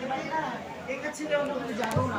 পারি না একা ছেড়ে অন্য কিছু যাবো না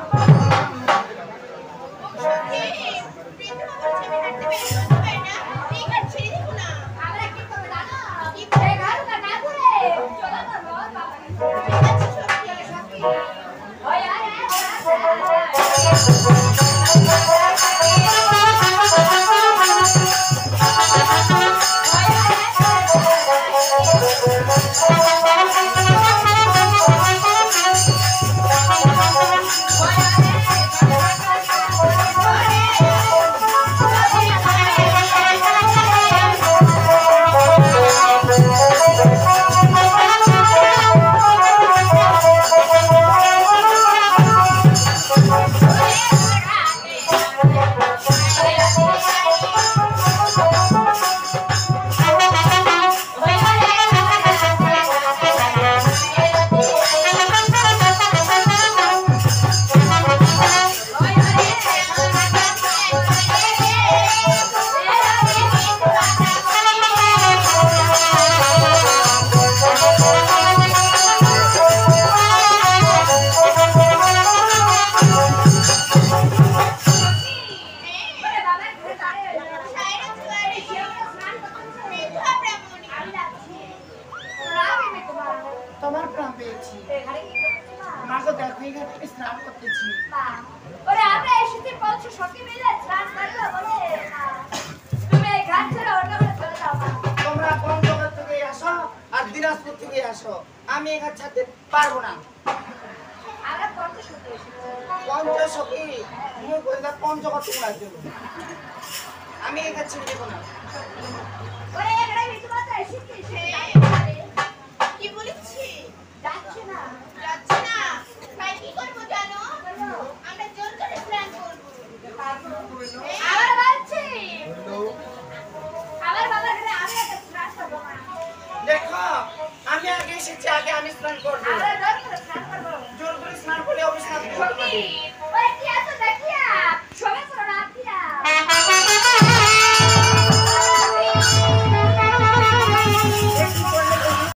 তোমার প্রাণ পেয়েছি মাকে দেখো এখানে স্নান করতেছি ওরে আমরা এসেছি বলছো সখী মিলে স্নান করতে বলে তুমি এই ঘাট ছেড়ে অন্য ঘরে চলে যাও তোমরা পঞ্চগড় থেকে আসো আর দিনাজপুর থেকে আসো আমি এখানে ছাড়তে পারবো না আমরা পঞ্চ সখী পঞ্চসখী তুমি কইলা পঞ্চগড় থেকে আসবে আমি এখানে ছেড়ে দেবো না ওরে এখানে ভিতরে তো এসেছিস কি বলেছি যাচ্ছে না ভাই কি করবো জানো আমরা জোর করে প্ল্যান করবো আবার বলছি আবার বাবা এখানে আমি একটা স্নান করবো না দেখো আমি আগে এসেছি আগে আমি স্নান করবো আমরা জোর করে স্নান করবো জোর করে স্নান করে অবশ্যই সখী